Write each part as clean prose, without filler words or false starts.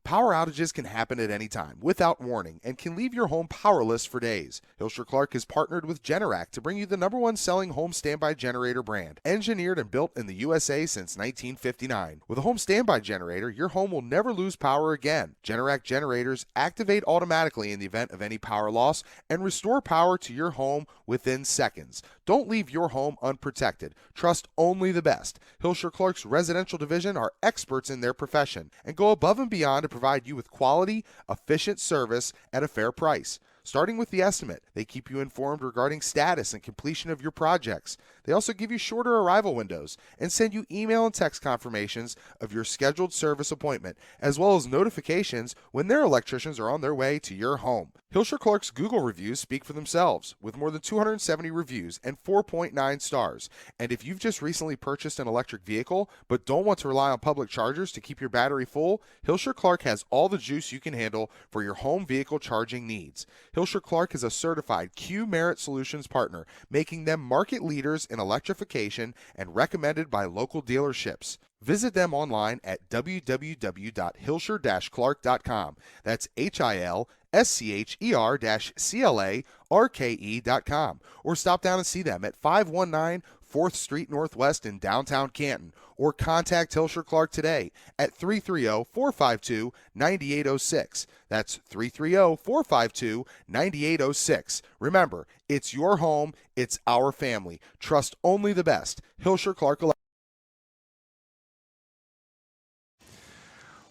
Power outages can happen at any time, without warning, and can leave your home powerless for days. Hilscher Clark has partnered with Generac to bring you the #1 selling home standby generator brand, engineered and built in the USA since 1959. With a home standby generator, your home will never lose power again. Generac generators activate automatically in the event of any power loss and restore power to your home within seconds. Don't leave your home unprotected. Trust only the best. Hilscher Clark's residential division are experts in their profession and go above and beyond to provide you with quality, efficient service at a fair price. Starting with the estimate, they keep you informed regarding status and completion of your projects. They also give you shorter arrival windows and send you email and text confirmations of your scheduled service appointment, as well as notifications when their electricians are on their way to your home. Hilscher Clark's Google reviews speak for themselves, with more than 270 reviews and 4.9 stars. And if you've just recently purchased an electric vehicle but don't want to rely on public chargers to keep your battery full, Hilscher Clark has all the juice you can handle for your home vehicle charging needs. Hilscher Clark is a certified Q Merit Solutions partner, making them market leaders in electrification and recommended by local dealerships. Visit them online at www.hilscher-clark.com. That's HILSCHER-CLARKE.com. Or stop down and see them at 519 4th Street Northwest in downtown Canton. Or contact Hilscher Clark today at 330-452-9806. That's 330-452-9806. Remember, it's your home, it's our family. Trust only the best. Hilscher Clark.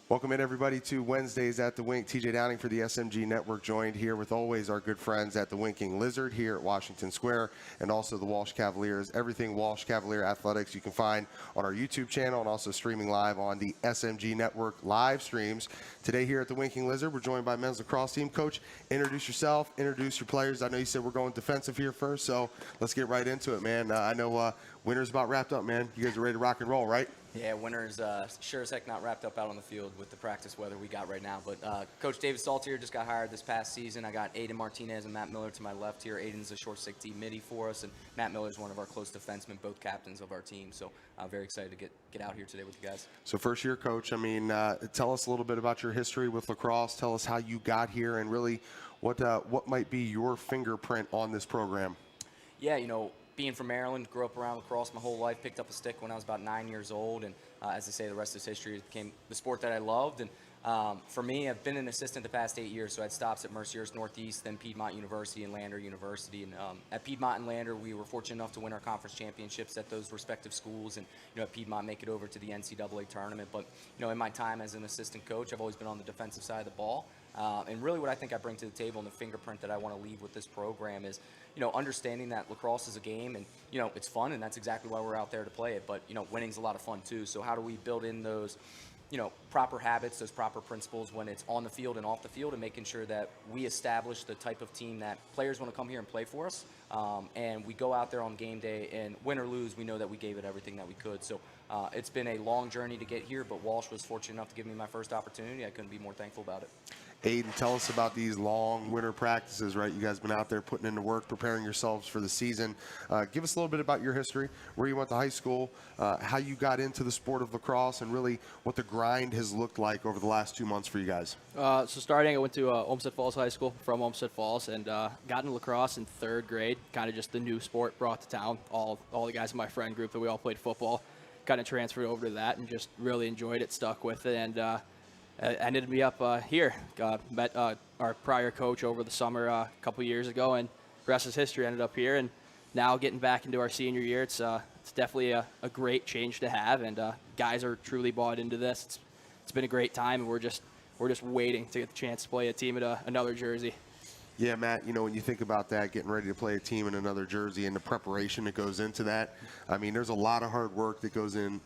Welcome in, everybody, to Wednesdays at the Wink. TJ Downing for the SMG Network, joined here with always our good friends at the Winking Lizard here at Washington Square, and also the Walsh Cavaliers. Everything Walsh Cavalier Athletics you can find on our YouTube channel and also streaming live on the SMG Network live streams. Today here at the Winking Lizard, we're joined by men's lacrosse team. Coach, introduce yourself, introduce your players. I know you said we're going defensive here first, so let's get right into it, man. I know winter's about wrapped up, man. You guys are ready to rock and roll, right? Yeah, winter's sure as heck not wrapped up out on the field with the practice weather we got right now. But Coach David Saltier just got hired this past season. I got Aiden Martinez and Matt Miller to my left here. Aiden's a short stick D midi for us, and Matt Miller's one of our close defensemen, both captains of our team. So I'm very excited to get out here today with you guys. So first year coach, I mean, tell us a little bit about your history with lacrosse. Tell us how you got here and really what might be your fingerprint on this program. Yeah, you know, being from Maryland, grew up around lacrosse my whole life, picked up a stick when I was about 9 years old, and as they say, the rest is history. It became the sport that I loved, and for me, I've been an assistant the past 8 years, so I had stops at Mercyhurst Northeast, then Piedmont University and Lander University, and at Piedmont and Lander, we were fortunate enough to win our conference championships at those respective schools, and you know, at Piedmont, make it over to the NCAA tournament. But you know, in my time as an assistant coach, I've always been on the defensive side of the ball. And really what I think I bring to the table and the fingerprint that I want to leave with this program is, you know, understanding that lacrosse is a game and, you know, it's fun and that's exactly why we're out there to play it. But, you know, winning's a lot of fun too. So how do we build in those, you know, proper habits, those proper principles when it's on the field and off the field, and making sure that we establish the type of team that players want to come here and play for us. And we go out there on game day, and win or lose, we know that we gave it everything that we could. So it's been a long journey to get here, but Walsh was fortunate enough to give me my first opportunity. I couldn't be more thankful about it. Aiden, tell us about these long winter practices, right? You guys been out there putting into work, preparing yourselves for the season. Give us a little bit about your history, where you went to high school, how you got into the sport of lacrosse, and really what the grind has looked like over the last 2 months for you guys. So starting, I went to Olmsted Falls High School from Olmsted Falls, and got into lacrosse in 3rd grade, kind of just the new sport brought to town. All the guys in my friend group that we all played football kind of transferred over to that and just really enjoyed it, stuck with it, and ended me up here. Met our prior coach over the summer a couple years ago, and the rest is history. Ended up here, and now getting back into our senior year, it's definitely a great change to have, and guys are truly bought into this. It's been a great time, and we're just waiting to get the chance to play a team at another jersey. Yeah, Matt, you know, when you think about that, getting ready to play a team in another jersey and the preparation that goes into that, I mean, there's a lot of hard work that goes on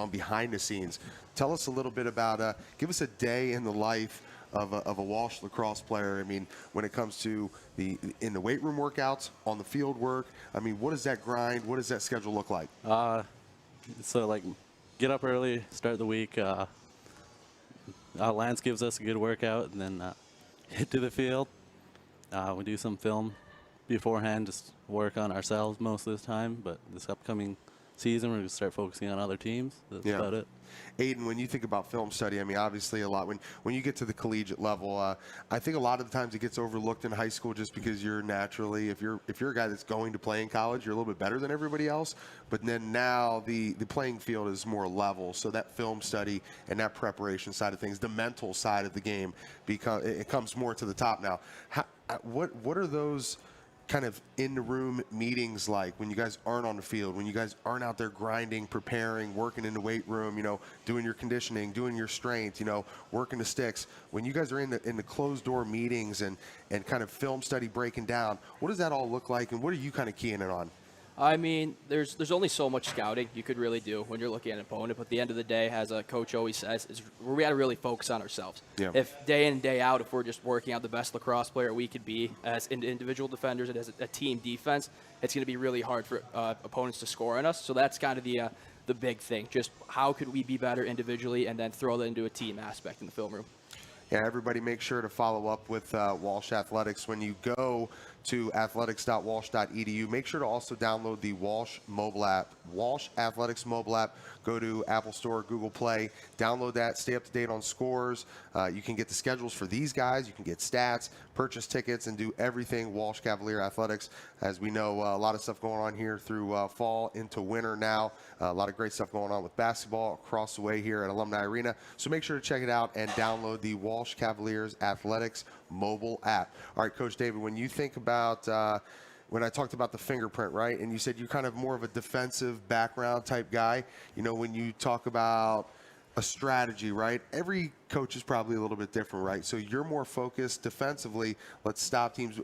behind the scenes. Tell us a little bit about, give us a day in the life of a Walsh lacrosse player. I mean, when it comes to in the weight room workouts, on the field work, I mean, what does that grind, what does that schedule look like? So, like, get up early, start the week. Lance gives us a good workout, and then hit to the field. We do some film beforehand, just work on ourselves most of the time, but this upcoming season, we're going to start focusing on other teams. That's about it. Aiden, when you think about film study, I mean, obviously a lot. When you get to the collegiate level, I think a lot of the times it gets overlooked in high school just because you're naturally, if you're a guy that's going to play in college, you're a little bit better than everybody else. But then now the playing field is more level, so that film study and that preparation side of things, the mental side of the game, it comes more to the top now. What are those kind of in-the-room meetings like when you guys aren't on the field, when you guys aren't out there grinding, preparing, working in the weight room, doing your conditioning, doing your strength, working the sticks? When you guys are in the closed-door meetings and kind of film study breaking down, what does that all look like, and what are you kind of keying in on? I mean, there's only so much scouting you could really do when you're looking at an opponent. But at the end of the day, as a coach always says, we got to really focus on ourselves. Yeah. If day in and day out, if we're just working out the best lacrosse player we could be as individual defenders and as a team defense, it's going to be really hard for opponents to score on us. So that's kind of the big thing. Just how could we be better individually, and then throw that into a team aspect in the film room. Yeah, everybody make sure to follow up with Walsh Athletics. When you go to athletics.walsh.edu, make sure to also download the Walsh mobile app, Walsh Athletics mobile app. Go to Apple Store, Google Play, download that, stay up to date on scores. You can get the schedules for these guys. You can get stats, purchase tickets, and do everything Walsh Cavalier Athletics. As we know, a lot of stuff going on here through fall into winter now. A lot of great stuff going on with basketball across the way here at Alumni Arena. So make sure to check it out and download the Walsh Cavaliers Athletics mobile app. All right, Coach David, when you think about when I talked about the fingerprint, right, and you said you're kind of more of a defensive background type guy, when you talk about a strategy, right, every coach is probably a little bit different, right? So you're more focused defensively. Let's stop teams.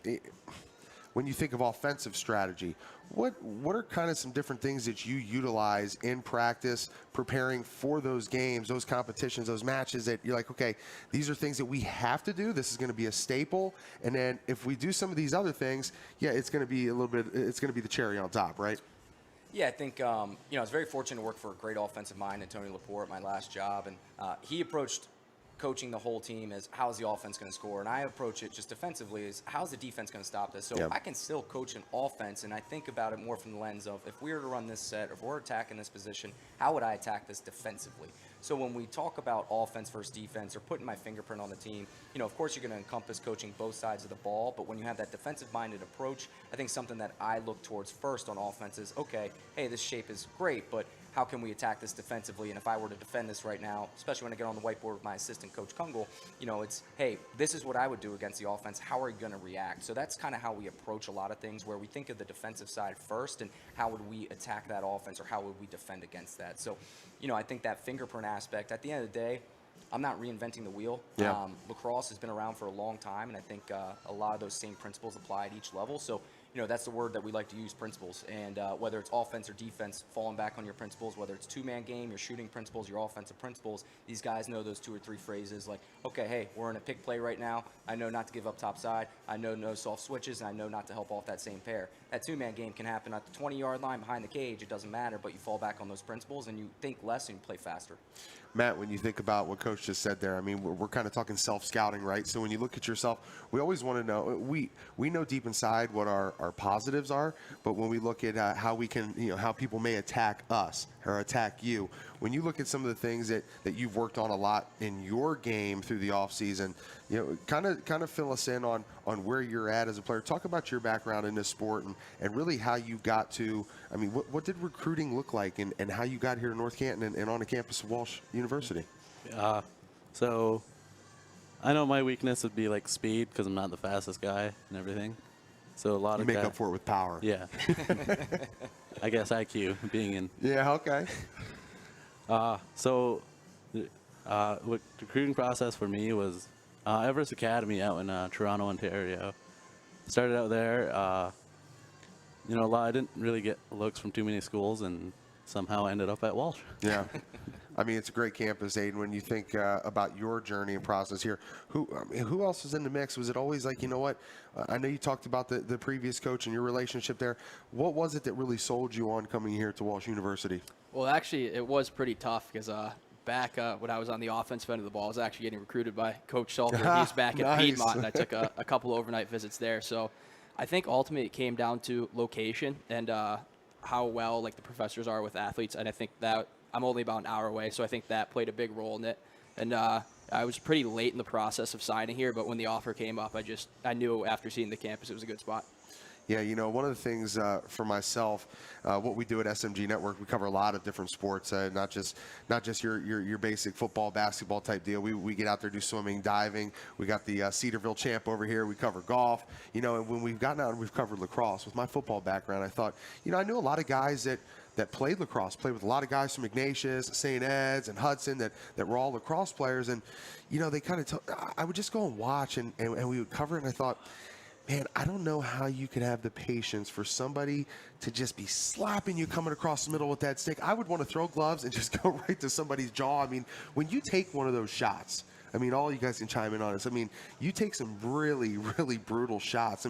When you think of offensive strategy, what are kind of some different things that you utilize in practice, preparing for those games, those competitions, those matches that you're like, okay, these are things that we have to do. This is going to be a staple. And then if we do some of these other things, yeah, it's going to be it's going to be the cherry on top, right? Yeah, I think, I was very fortunate to work for a great offensive mind, Tony Laporte, my last job. And he approached coaching the whole team as how's the offense going to score, and I approach it just defensively as how's the defense going to stop this. So I can still coach an offense, and I think about it more from the lens of if we were to run this set, if we're attacking this position, how would I attack this defensively? So when we talk about offense versus defense or putting my fingerprint on the team, of course you're going to encompass coaching both sides of the ball, but when you have that defensive-minded approach, I think something that I look towards first on offense is, okay, hey, this shape is great, but how can we attack this defensively? And if I were to defend this right now, especially when I get on the whiteboard with my assistant coach Kungle, it's, hey, this is what I would do against the offense. How are you going to react? So that's kind of how we approach a lot of things, where we think of the defensive side first and how would we attack that offense or how would we defend against that. So, I think that fingerprint aspect, at the end of the day, I'm not reinventing the wheel. Yeah. Lacrosse has been around for a long time, and I think a lot of those same principles apply at each level. So, that's the word that we like to use, principles. And whether it's offense or defense, falling back on your principles, whether it's two-man game, your shooting principles, your offensive principles, these guys know those 2 or 3 phrases like, okay, hey, we're in a pick play right now. I know not to give up top side. I know no soft switches, and I know not to help off that same pair. That two-man game can happen at the 20-yard line behind the cage. It doesn't matter, but you fall back on those principles, and you think less and you play faster. Matt, when you think about what Coach just said there, I mean, we're kind of talking self-scouting, right? So when you look at yourself, we always want to know, we know deep inside what our positives are, but when we look at how we can, how people may attack us or attack you, when you look at some of the things that you've worked on a lot in your game through the offseason, kind of fill us in on where you're at as a player. Talk about your background in this sport and really how you got to, I mean, what did recruiting look like and how you got here to North Canton and on the campus of Walsh University? So I know my weakness would be like speed because I'm not the fastest guy and everything. So a lot you of make up for it with power. Yeah. I guess IQ being in. Yeah, okay. So what recruiting process for me was Everest Academy out in Toronto, Ontario. Started out there. I didn't really get looks from too many schools, and somehow ended up at Walsh. Yeah. I mean, it's a great campus, Aiden. When you think about your journey and process here, who else was in the mix? Was it always like, I know you talked about the previous coach and your relationship there. What was it that really sold you on coming here to Walsh University? Well, actually, it was pretty tough because back when I was on the offensive end of the ball, I was actually getting recruited by Coach Salter. He's back at Nice. Piedmont, and I took a couple overnight visits there. So I think ultimately it came down to location and how well like the professors are with athletes, and I think that I'm only about an hour away, so I think that played a big role in it. And I was pretty late in the process of signing here, but when the offer came up, I knew after seeing the campus it was a good spot. Yeah, one of the things for myself, what we do at SMG Network, we cover a lot of different sports, not just your basic football, basketball type deal. We get out there, do swimming, diving. We got the Cedarville champ over here. We cover golf. And when we've gotten out and we've covered lacrosse, with my football background, I thought, I knew a lot of guys that played lacrosse, played with a lot of guys from Ignatius, St. Ed's, and Hudson that were all lacrosse players. And, they kind of I would just go and watch, and we would cover it, and I thought, man, I don't know how you could have the patience for somebody to just be slapping you coming across the middle with that stick. I would want to throw gloves and just go right to somebody's jaw. I mean, when you take one of those shots, all you guys can chime in on this. You take some really, really brutal shots.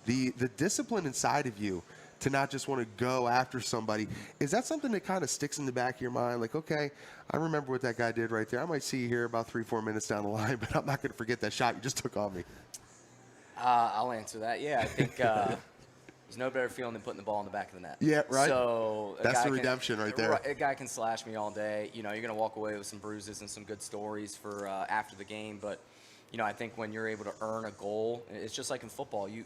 The discipline inside of you to not just want to go after somebody, is that something that kind of sticks in the back of your mind? Like, okay, I remember what that guy did right there. I might see you here about 3-4 minutes down the line, but I'm not going to forget that shot you just took on me. I'll answer that. Yeah, I think there's no better feeling than putting the ball in the back of the net. Yeah, right. So that's the redemption right there. A guy can slash me all day. You're going to walk away with some bruises and some good stories for after the game. But, I think when you're able to earn a goal, it's just like in football. You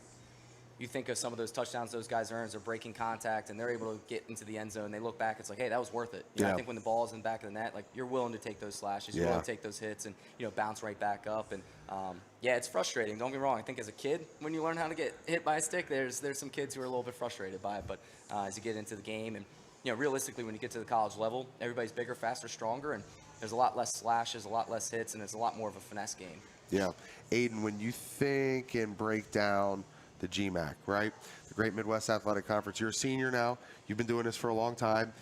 think of some of those touchdowns those guys earn as they're breaking contact and they're able to get into the end zone. They look back, it's like, hey, that was worth it. I think when the ball is in the back of the net, like you're willing to take those slashes, you're willing to take those hits and bounce right back up. And it's frustrating. Don't get me wrong. I think as a kid, when you learn how to get hit by a stick, there's some kids who are a little bit frustrated by it. But as you get into the game and realistically, when you get to the college level, everybody's bigger, faster, stronger, and there's a lot less slashes, a lot less hits, and it's a lot more of a finesse game. Yeah, Aiden, when you think and break down the GMAC, right? The Great Midwest Athletic Conference. You're a senior now. You've been doing this for a long time.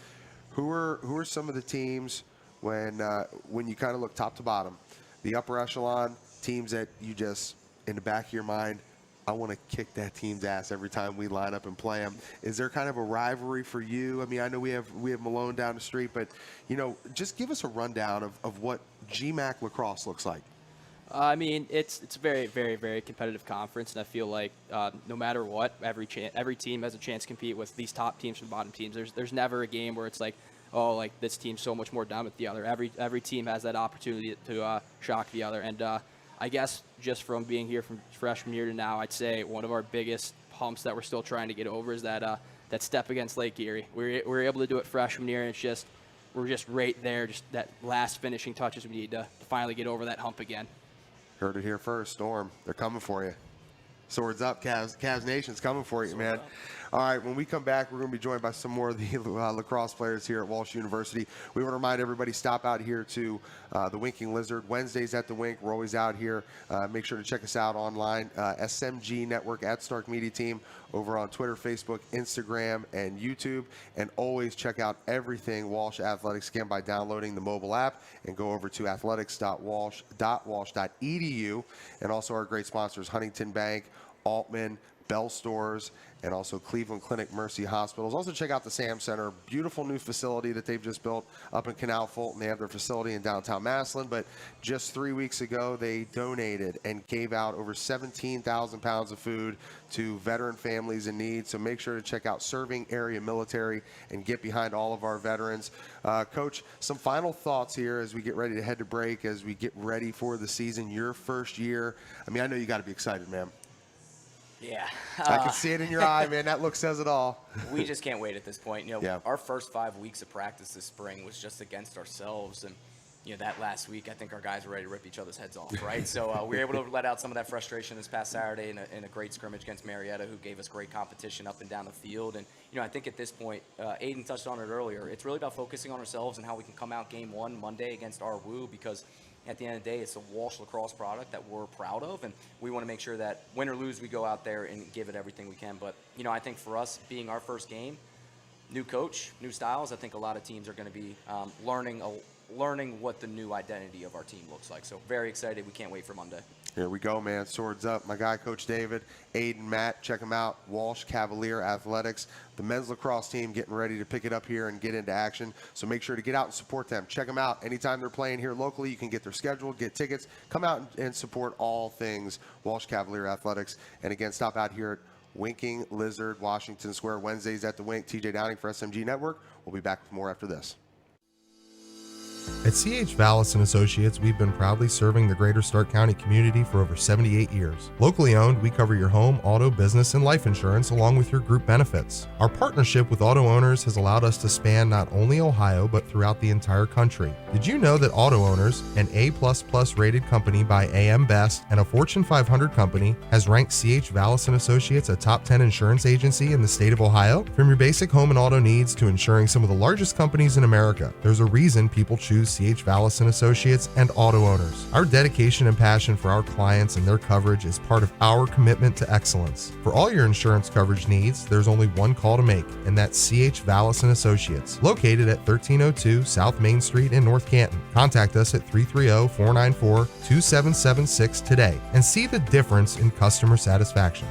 Who are some of the teams when you kind of look top to bottom, the upper echelon teams that you just in the back of your mind, I want to kick that team's ass every time we line up and play them. Is there kind of a rivalry for you? I know we have Malone down the street, but just give us a rundown of what GMAC lacrosse looks like. It's a very, very, very competitive conference, and I feel like no matter what, every team has a chance to compete with these top teams from bottom teams. There's never a game where it's like, oh, like this team's so much more down with the other. Every team has that opportunity to shock the other, and I guess just from being here from freshman year to now, I'd say one of our biggest humps that we're still trying to get over is that step against Lake Erie. We were able to do it freshman year, and we're just right there, just that last finishing touches we need to finally get over that hump again. Heard it here first, Storm. They're coming for you. Swords up, Cavs Nation's coming for you, man. All right, when we come back, we're going to be joined by some more of the lacrosse players here at Walsh University. We want to remind everybody, stop out here to the Winking Lizard. Wednesdays at the Wink. We're always out here. Make sure to check us out online, SMG Network at Stark Media Team, over on Twitter, Facebook, Instagram, and YouTube. And always check out everything Walsh Athletics again by downloading the mobile app and go over to athletics.walsh.edu. And also our great sponsors, Huntington Bank, Altman, Bell Stores, and also Cleveland Clinic Mercy Hospitals. Also check out the Sam Center, beautiful new facility that they've just built up in Canal Fulton. They have their facility in downtown Massillon, but just 3 weeks ago they donated and gave out over 17,000 pounds of food to veteran families in need. So make sure to check out Serving Area Military and get behind all of our veterans. Coach, some final thoughts here as we get ready to head to break, as we get ready for the season, your first year. I know you got to be excited, man. Yeah. I can see it in your eye, man. That look says it all. We just can't wait at this point. Our first 5 weeks of practice this spring was just against ourselves. And, that last week, I think our guys were ready to rip each other's heads off, right? So we were able to let out some of that frustration this past Saturday in a great scrimmage against Marietta, who gave us great competition up and down the field. And, I think at this point, Aiden touched on it earlier, it's really about focusing on ourselves and how we can come out game one Monday against our Woo, because at the end of the day, it's a Walsh lacrosse product that we're proud of, and we want to make sure that win or lose, we go out there and give it everything we can. But, I think for us, being our first game, new coach, new styles, I think a lot of teams are going to be learning what the new identity of our team looks like. So very excited. We can't wait for Monday. Here we go, man. Swords up. My guy, Coach David, Aiden, Matt, check them out. Walsh Cavalier Athletics, the men's lacrosse team getting ready to pick it up here and get into action. So make sure to get out and support them. Check them out. Anytime they're playing here locally, you can get their schedule, get tickets. Come out and support all things Walsh Cavalier Athletics. And again, stop out here at Winking Lizard, Washington Square, Wednesdays at the Wink. TJ Downing for SMG Network. We'll be back with more after this. At C.H. Vallis & Associates, we've been proudly serving the greater Stark County community for over 78 years. Locally owned, we cover your home, auto, business, and life insurance along with your group benefits. Our partnership with auto owners has allowed us to span not only Ohio, but throughout the entire country. Did you know that Auto Owners, an A++ rated company by AM Best and a Fortune 500 company, has ranked C.H. Vallis & Associates a top 10 insurance agency in the state of Ohio? From your basic home and auto needs to insuring some of the largest companies in America, there's a reason people choose C.H. Vallis & Associates and Auto Owners. Our dedication and passion for our clients and their coverage is part of our commitment to excellence. For all your insurance coverage needs, there's only one call to make, and that's C.H. Vallis & Associates, located at 1302 South Main Street in North Canton. Contact us at 330-494-2776 today and see the difference in customer satisfaction.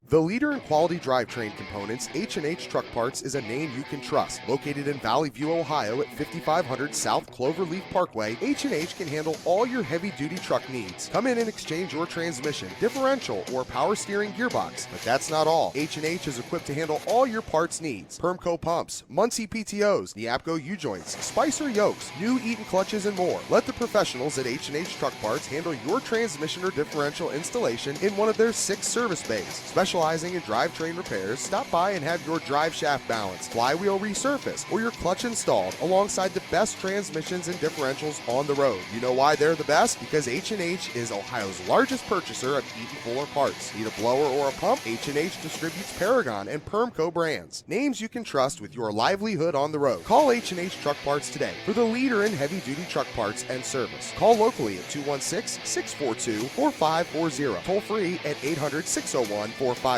The leader in quality drivetrain components, H&H Truck Parts is a name you can trust. Located in Valley View, Ohio at 5500 South Cloverleaf Parkway, H&H can handle all your heavy-duty truck needs. Come in and exchange your transmission, differential, or power steering gearbox. But that's not all. H&H is equipped to handle all your parts needs. Permco pumps, Muncie PTOs, Neapco U-joints, Spicer yokes, new Eaton clutches, and more. Let the professionals at H&H Truck Parts handle your transmission or differential installation in one of their 6 service bays. Specializing in drivetrain repairs, stop by and have your drive shaft balanced, flywheel resurfaced, or your clutch installed alongside the best transmissions and differentials on the road. You know why they're the best? Because H&H is Ohio's largest purchaser of Eaton Fuller parts. Need a blower or a pump? H&H distributes Paragon and Permco brands. Names you can trust with your livelihood on the road. Call H&H Truck Parts today for the leader in heavy-duty truck parts and service. Call locally at 216-642-4540. Toll free at 800-601-4540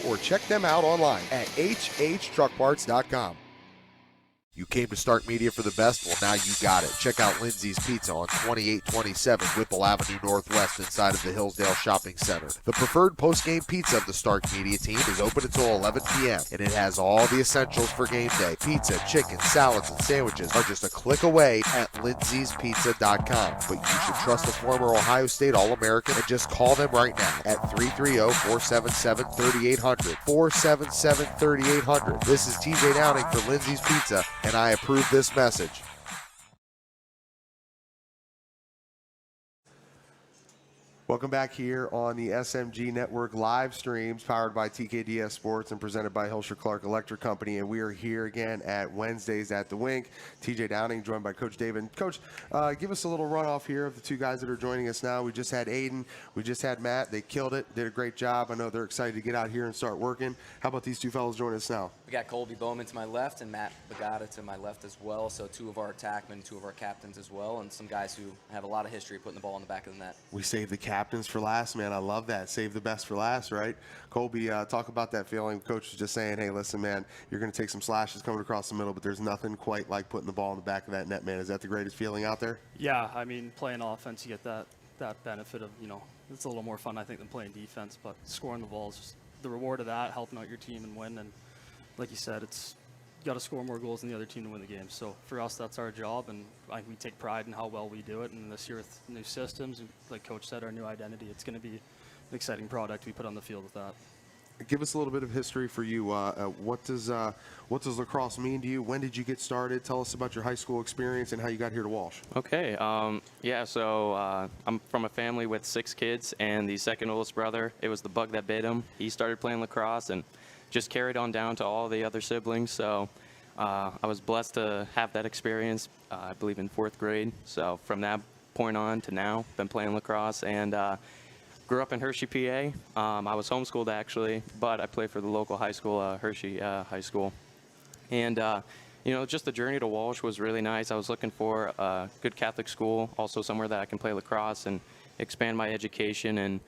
or check them out online at hhtruckparts.com. You came to Stark Media for the best? Well, now you got it. Check out Lindsay's Pizza on 2827 Whipple Avenue Northwest inside of the Hillsdale Shopping Center. The preferred post-game pizza of the Stark Media team is open until 11 p.m. and it has all the essentials for game day. Pizza, chicken, salads, and sandwiches are just a click away at lindsayspizza.com. But you should trust a former Ohio State All-American and just call them right now at 330-477-3800. 477-3800. This is TJ Downing for Lindsay's Pizza, and I approve this message. Welcome back here on the SMG Network live streams powered by TKDS Sports and presented by Hilscher Clark Electric Company. And we are here again at Wednesdays at the Wink. TJ Downing joined by Coach David. Coach, give us a little runoff here of the two guys that are joining us now. We just had Aiden. We just had Matt. They killed it, did a great job. I know they're excited to get out here and start working. How about these two fellas joining us now? We got Colby Bowman to my left and Matt Bagata to my left as well. So 2 of our attackmen, 2 of our captains as well, and some guys who have a lot of history putting the ball in the back of the net. We saved the captains for last, man. I love that. Save the best for last, right? Colby, talk about that feeling. Coach was just saying, hey, listen, man, you're going to take some slashes coming across the middle, but there's nothing quite like putting the ball in the back of that net, man. Is that the greatest feeling out there? Yeah, I mean, playing offense, you get that benefit of, it's a little more fun, I think, than playing defense, but scoring the ball is just the reward of that, helping out your team and win. And like you said, you got to score more goals than the other team to win the game. So for us, that's our job, and we take pride in how well we do it. And this year with new systems, and like Coach said, our new identity, it's going to be an exciting product we put on the field with that. Give us a little bit of history for you. What does lacrosse mean to you? When did you get started? Tell us about your high school experience and how you got here to Walsh. Okay. So I'm from a family with 6 kids, and the second oldest brother, it was the bug that bit him. He started playing lacrosse and just carried on down to all the other siblings. So I was blessed to have that experience, I believe in 4th grade. So from that point on to now, been playing lacrosse, and grew up in Hershey, PA. I was homeschooled actually, but I played for the local high school, Hershey High School. And just the journey to Walsh was really nice. I was looking for a good Catholic school, also somewhere that I can play lacrosse and expand my education. And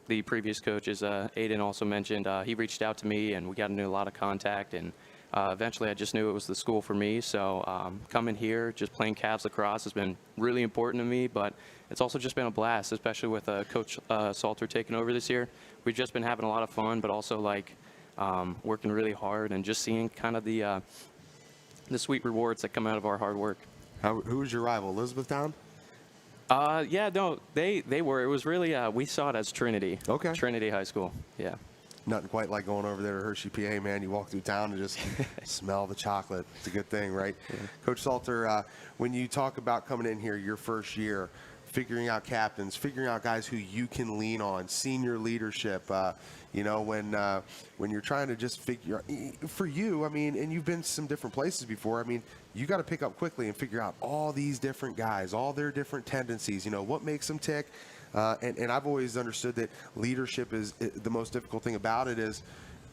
the previous coaches, Aiden also mentioned, he reached out to me and we got into a lot of contact, and eventually I just knew it was the school for me. So coming here, just playing Cavs lacrosse has been really important to me, but it's also just been a blast, especially with Coach Salter taking over this year. We've just been having a lot of fun, but also working really hard and just seeing kind of the sweet rewards that come out of our hard work. Who was your rival, Elizabethtown? Yeah, no, they were. It was really, we saw it as Trinity. Okay. Trinity High School, yeah. Nothing quite like going over there to Hershey, PA, man. You walk through town and just smell the chocolate. It's a good thing, right? Yeah. Coach Salter, when you talk about coming in here your first year, figuring out captains, figuring out guys who you can lean on, senior leadership, you know, when you're trying to just figure for you, I mean, and you've been to some different places before, I mean, you got to pick up quickly and figure out all these different guys, all their different tendencies, you know, what makes them tick. And I've always understood that leadership is the most difficult thing about it is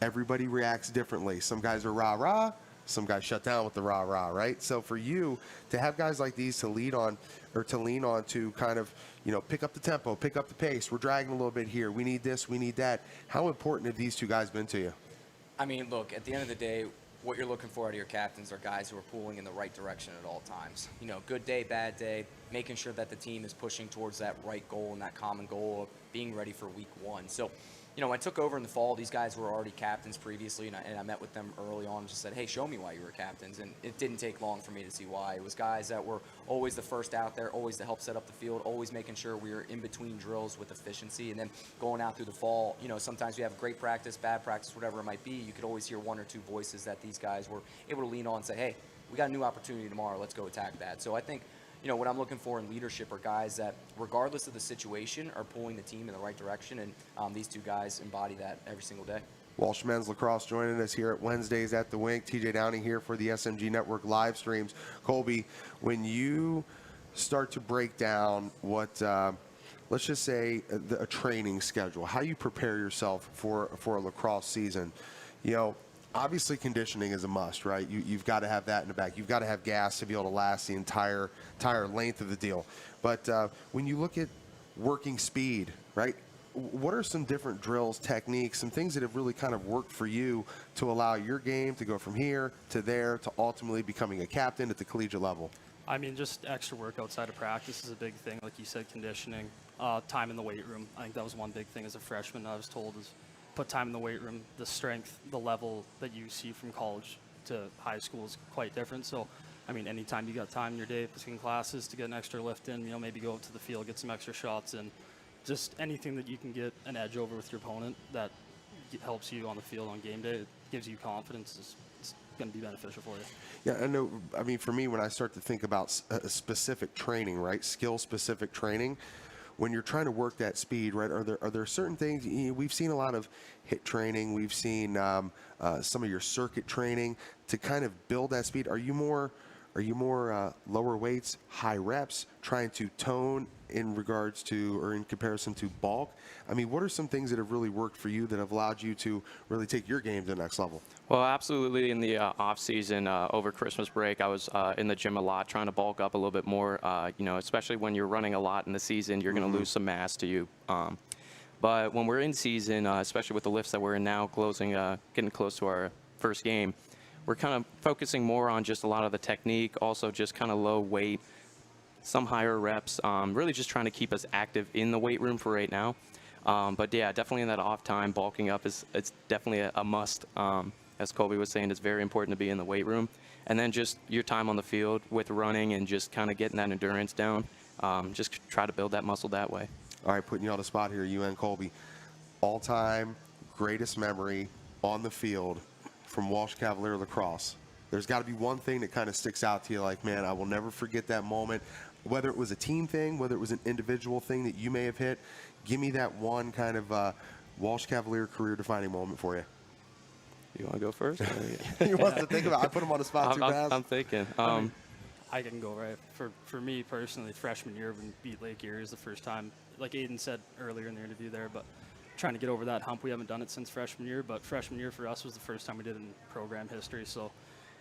everybody reacts differently. Some guys are rah-rah, some guys shut down with the rah-rah, right? So for you to have guys like these to lead on or to lean on to kind of, you know, pick up the tempo, pick up the pace, we're dragging a little bit here, we need this, we need that. How important have these two guys been to you? I mean, look, at the end of the day, what you're looking for out of your captains are guys who are pulling in the right direction at all times. You know, good day, bad day, making sure that the team is pushing towards that right goal and that common goal of being ready for week one. So, you know, when I took over in the fall, these guys were already captains previously, and I met with them early on and just said, hey, show me why you were captains. And it didn't take long for me to see why. It was guys that were always the first out there, always to help set up the field, always making sure we were in between drills with efficiency. And then going out through the fall, you know, sometimes we have great practice, bad practice, whatever it might be. You could always hear one or two voices that these guys were able to lean on and say, hey, we got a new opportunity tomorrow. Let's go attack that. So I think, you know, what I'm looking for in leadership are guys that, regardless of the situation, are pulling the team in the right direction, and these two guys embody that every single day. Walsh Men's Lacrosse joining us here at Wednesdays at the Wink. TJ Downey here for the SMG Network live streams. Colby, when you start to break down what, let's just say, a training schedule, how you prepare yourself for a lacrosse season, you know, obviously conditioning is a must, right? You've got to have that in the back. You've got to have gas to be able to last the entire length of the deal. But when you look at working speed, right, what are some different drills, techniques, some things that have really kind of worked for you to allow your game to go from here to there to ultimately becoming a captain at the collegiate level? I mean, just extra work outside of practice is a big thing. Like you said, conditioning, time in the weight room. I think that was one big thing as a freshman I was told is put time in the weight room. The strength, the level that you see from college to high school is quite different. So, I mean, anytime you got time in your day between classes to get an extra lift in, you know, maybe go up to the field, get some extra shots in. Just anything that you can get an edge over with your opponent that helps you on the field on game day, it gives you confidence, it's going to be beneficial for you. Yeah, I know. I mean, for me, when I start to think about specific training, right, skill-specific training, when you're trying to work that speed, right, are there certain things, you know, we've seen a lot of hit training, we've seen some of your circuit training to kind of build that speed. Are you more lower weights, high reps, trying to tone in regards to or in comparison to bulk? I mean, what are some things that have really worked for you that have allowed you to really take your game to the next level? Well, absolutely. In the off season, over Christmas break, I was in the gym a lot, trying to bulk up a little bit more. You know, especially when you're running a lot in the season, you're going to lose some mass to you. But when we're in season, especially with the lifts that we're in now, getting close to our first game, we're kind of focusing more on just a lot of the technique, also just kind of low weight, some higher reps, really just trying to keep us active in the weight room for right now. But yeah, definitely in that off time, bulking up it's definitely a must. As Colby was saying, it's very important to be in the weight room. And then just your time on the field with running and just kind of getting that endurance down, just try to build that muscle that way. All right, putting you on the spot here, you and Colby. All-time greatest memory on the field from Walsh Cavalier Lacrosse. There's got to be one thing that kind of sticks out to you like, man, I will never forget that moment. Whether it was a team thing, whether it was an individual thing that you may have hit, give me that one kind of Walsh Cavalier career-defining moment for you. You want to go first? He wants to think about it. I put him on the spot too, Baz. I'm thinking. I can go right. For me personally, freshman year when we beat Lake Erie is the first time, like Aiden said earlier in the interview there, but trying to get over that hump. We haven't done it since freshman year, but freshman year for us was the first time we did it in program history, so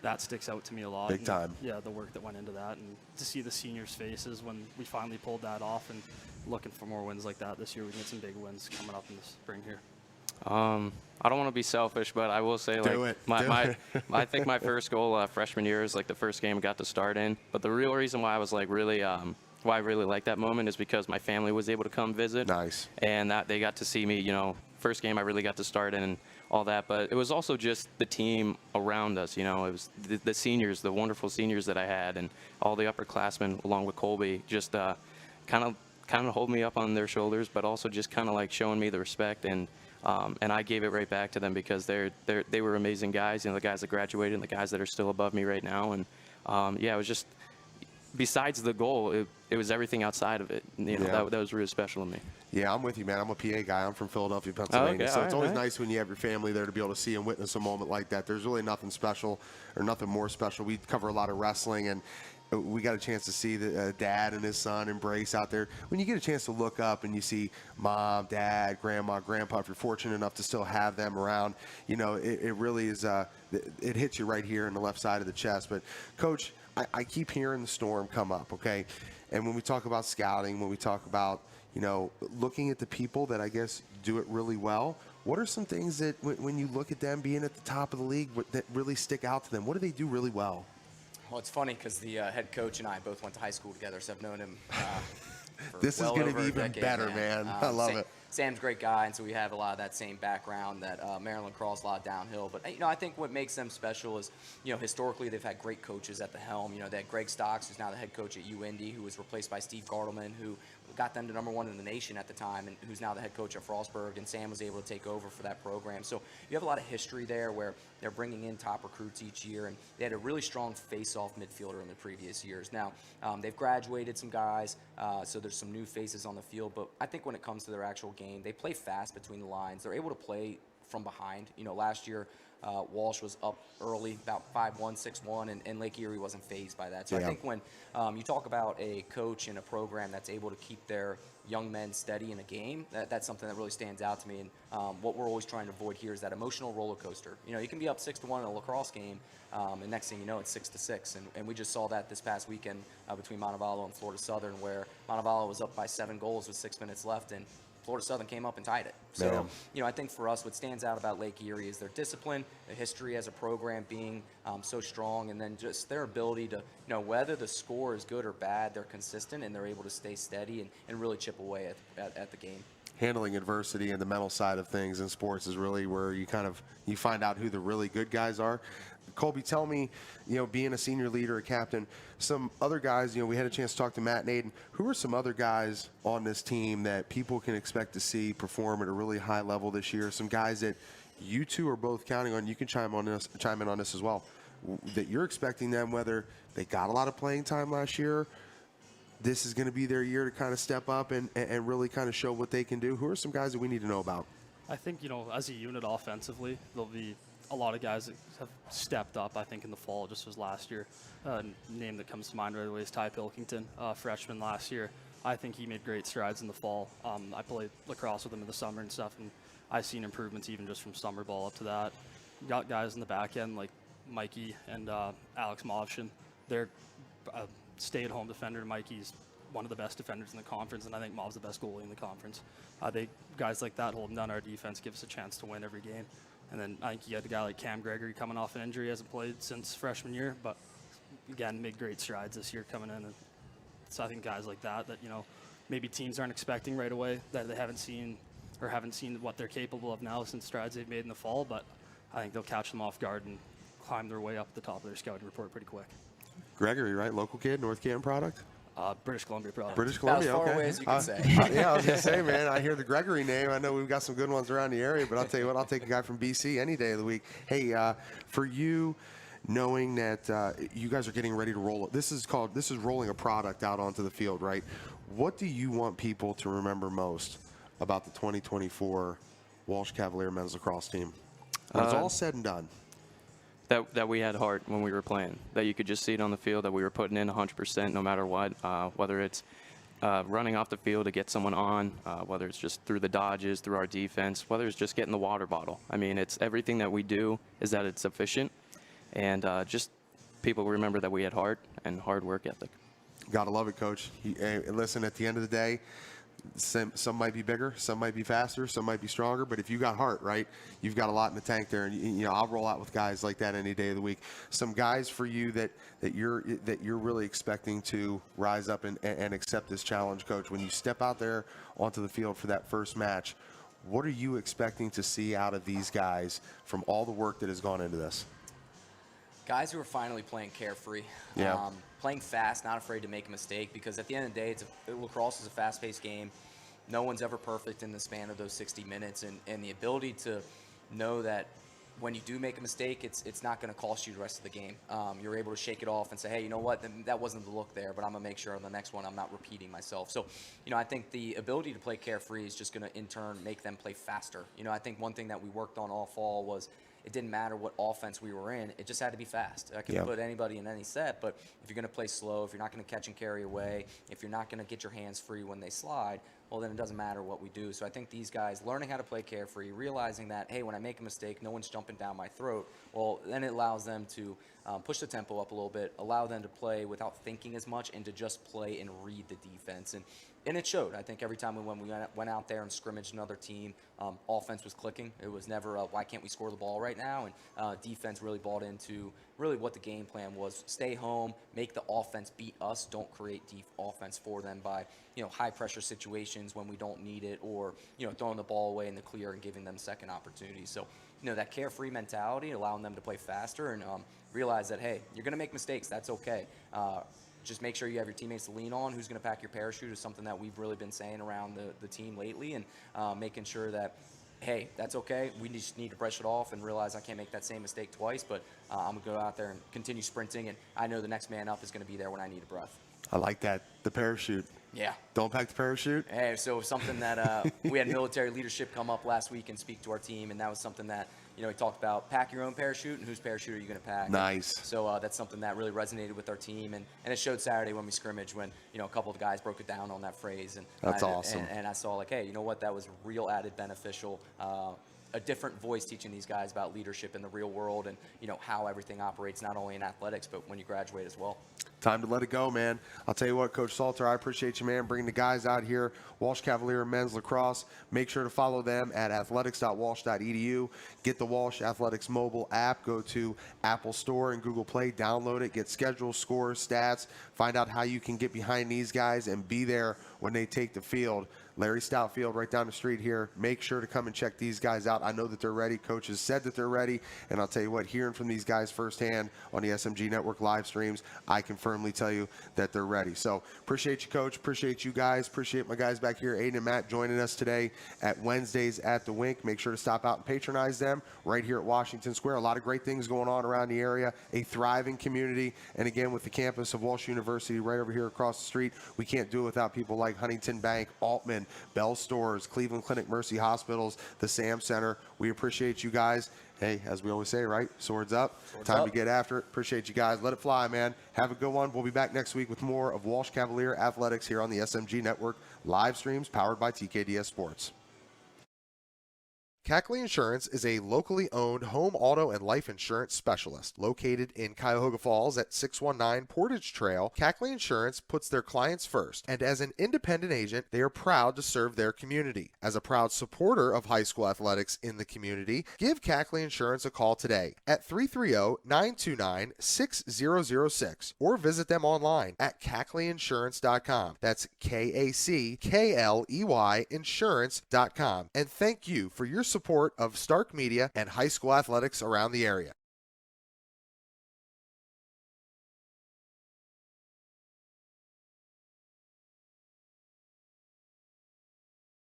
that sticks out to me a lot. Big time. Yeah, the work that went into that, and to see the seniors' faces when we finally pulled that off, and looking for more wins like that this year. We can get some big wins coming up in the spring here. I don't want to be selfish, but I will say, like, I think my first goal freshman year is like the first game I got to start in. But the real reason why I was like really, why I really liked that moment is because my family was able to come visit. Nice. And that they got to see me, you know, first game I really got to start in and all that. But it was also just the team around us, you know. It was the seniors, the wonderful seniors that I had, and all the upperclassmen along with Colby. Just kind of hold me up on their shoulders, but also just kind of like showing me the respect, and I gave it right back to them because they were amazing guys. You know, the guys that graduated and the guys that are still above me right now. And yeah, it was just, besides the goal, it was everything outside of it. You know, that was really special to me. Yeah, I'm with you, man. I'm a PA guy. I'm from Philadelphia, Pennsylvania. Okay, So it's always all right. nice when you have your family there to be able to see and witness a moment like that. There's really nothing special or nothing more special. We cover a lot of wrestling, and we got a chance to see the dad and his son embrace out there. When you get a chance to look up and you see mom, dad, grandma, grandpa, if you're fortunate enough to still have them around, you know, it really is, it hits you right here in the left side of the chest. But, Coach, I keep hearing the storm come up, okay? And when we talk about scouting, when we talk about, you know, looking at the people that I guess do it really well, what are some things that when you look at them being at the top of the league that really stick out to them? What do they do really well? Well, it's funny because the head coach and I both went to high school together, so I've known him for This well is going to over be a even decade, better, man. I love it. Sam's a great guy, and so we have a lot of that same background that Maryland Lacrosse, a lot downhill. But, you know, I think what makes them special is, you know, historically they've had great coaches at the helm. You know, they had Greg Stocks, who's now the head coach at UIndy, who was replaced by Steve Gartelman, who got them to #1 in the nation at the time, and who's now the head coach at Frostburg, and Sam was able to take over for that program. So you have a lot of history there where they're bringing in top recruits each year, and they had a really strong face-off midfielder in the previous years. Now, they've graduated some guys, so there's some new faces on the field, but I think when it comes to their actual game, they play fast between the lines. They're able to play from behind. You know, last year, Walsh was up early, about 5'1", 6'1", and Lake Erie wasn't fazed by that. So I think when you talk about a coach and a program that's able to keep their young men steady in a game, that's something that really stands out to me. And what we're always trying to avoid here is that emotional roller coaster. You know, you can be up 6-1 in a lacrosse game, and next thing you know, it's 6-6. And we just saw that this past weekend between Montevallo and Florida Southern, where Montevallo was up by 7 goals with 6 minutes left, and Florida Southern came up and tied it. So, you know, I think for us, what stands out about Lake Erie is their discipline, their history as a program being so strong, and then just their ability to, you know, whether the score is good or bad, they're consistent and they're able to stay steady and really chip away at the game. Handling adversity and the mental side of things in sports is really where you you find out who the really good guys are. Colby, tell me, you know, being a senior leader, a captain, some other guys, you know, we had a chance to talk to Matt and Aiden. Who are some other guys on this team that people can expect to see perform at a really high level this year? Some guys that you two are both counting on. You can chime in on this as well. That you're expecting them, whether they got a lot of playing time last year, this is going to be their year to kind of step up and really kind of show what they can do. Who are some guys that we need to know about? I think, you know, as a unit offensively, there'll be a lot of guys that have stepped up, I think, in the fall, just as last year. Name that comes to mind right away is Ty Pilkington, freshman last year. I think he made great strides in the fall. I played lacrosse with him in the summer and stuff, and I've seen improvements even just from summer ball up to that. Got guys in the back end like Mikey and Alex Movshin. They're stay-at-home defender. Mikey's one of the best defenders in the conference, and I think Mob's the best goalie in the conference. Guys like that holding down our defense give us a chance to win every game. And then I think you had a guy like Cam Gregory coming off an injury, hasn't played since freshman year, but again, made great strides this year coming in. And so I think guys like that, you know, maybe teams aren't expecting right away, that they haven't seen what they're capable of now since strides they've made in the fall, but I think they'll catch them off guard and climb their way up the top of their scouting report pretty quick. Gregory, right? Local kid, North Canton product? British Columbia product. British Columbia, About as far okay. away as you can say. Yeah, I was going to say, man, I hear the Gregory name. I know we've got some good ones around the area, but I'll tell you what, I'll take a guy from BC any day of the week. Hey, for you, knowing that you guys are getting ready to roll it, this is rolling a product out onto the field, right? What do you want people to remember most about the 2024 Walsh Cavalier men's lacrosse team? When it's all said and done. That we had heart when we were playing, that you could just see it on the field, that we were putting in 100% no matter what, whether it's running off the field to get someone on, whether it's just through the dodges, through our defense, whether it's just getting the water bottle. I mean, it's everything that we do is that it's efficient, and just people remember that we had heart and hard work ethic. Gotta love it, Coach. Listen, at the end of the day, some might be bigger, some might be faster, some might be stronger, but if you got heart, right, you've got a lot in the tank there, and you know, I'll roll out with guys like that any day of the week. Some guys for you that you're really expecting to rise up and accept this challenge, Coach. When you step out there onto the field for that first match, what are you expecting to see out of these guys from all the work that has gone into this? Guys who are finally playing carefree, Yeah. playing fast, not afraid to make a mistake, because at the end of the day, lacrosse is a fast-paced game. No one's ever perfect in the span of those 60 minutes, and the ability to know that when you do make a mistake, it's not going to cost you the rest of the game. You're able to shake it off and say, hey, you know what, that wasn't the look there, but I'm going to make sure on the next one I'm not repeating myself. So, I think the ability to play carefree is just going to, in turn, make them play faster. I think one thing that we worked on all fall was it didn't matter what offense we were in. It just had to be fast. I can put anybody in any set, but if you're going to play slow, if you're not going to catch and carry away, if you're not going to get your hands free when they slide, well, then it doesn't matter what we do. So I think these guys learning how to play carefree, realizing that, hey, when I make a mistake, no one's jumping down my throat, well, then it allows them to push the tempo up a little bit, allow them to play without thinking as much and to just play and read the defense. And it showed. I think every time we went out there and scrimmaged another team, offense was clicking. It was never why can't we score the ball right now? And defense really bought into really what the game plan was. Stay home, make the offense beat us. Don't create offense for them by high pressure situations when we don't need it, or throwing the ball away in the clear and giving them second opportunities. So that carefree mentality, allowing them to play faster and realize that, hey, you're going to make mistakes. That's okay. Just make sure you have your teammates to lean on. Who's going to pack your parachute is something that we've really been saying around the team lately, and making sure that, hey, that's okay. We just need to brush it off and realize I can't make that same mistake twice, but I'm going to go out there and continue sprinting, and I know the next man up is going to be there when I need a breath. I like that. The parachute. Yeah. Don't pack the parachute? Hey, so something that we had military leadership come up last week and speak to our team, and that was something that, we talked about pack your own parachute and whose parachute are you going to pack. Nice. So that's something that really resonated with our team, and it showed Saturday when we scrimmaged when, a couple of guys broke it down on that phrase. And That's awesome. And I saw like, hey, you know what, that was real added beneficial. A different voice teaching these guys about leadership in the real world and, how everything operates, not only in athletics, but when you graduate as well. Time to let it go, man. I'll tell you what, Coach Salter, I appreciate you, man, bringing the guys out here. Walsh Cavalier Men's Lacrosse. Make sure to follow them at athletics.walsh.edu. Get the Walsh Athletics mobile app. Go to Apple Store and Google Play. Download it. Get schedules, scores, stats. Find out how you can get behind these guys and be there when they take the field. Larry Stoutfield right down the street here. Make sure to come and check these guys out. I know that they're ready. Coaches said that they're ready. And I'll tell you what, hearing from these guys firsthand on the SMG Network live streams, I can firmly tell you that they're ready. So appreciate you, Coach. Appreciate you guys. Appreciate my guys back here, Aiden and Matt, joining us today at Wednesdays at the Wink. Make sure to stop out and patronize them right here at Washington Square. A lot of great things going on around the area, a thriving community. And again, with the campus of Walsh University right over here across the street, we can't do it without people like Huntington Bank, Altman, Bell Stores, Cleveland Clinic, Mercy Hospitals, the Sam Center. We appreciate you guys. Hey, as we always say, right? Swords up. Time to get after it. Appreciate you guys. Let it fly, man. Have a good one. We'll be back next week with more of Walsh Cavalier Athletics here on the SMG Network live streams powered by TKDS Sports. Cackley Insurance is a locally owned home, auto, and life insurance specialist. Located in Cuyahoga Falls at 619 Portage Trail, Cackley Insurance puts their clients first, and as an independent agent, they are proud to serve their community. As a proud supporter of high school athletics in the community, give Cackley Insurance a call today at 330-929-6006 or visit them online at cackleyinsurance.com. That's K-A-C-K-L-E-Y insurance.com. And thank you for your support of Stark Media and high school athletics around the area.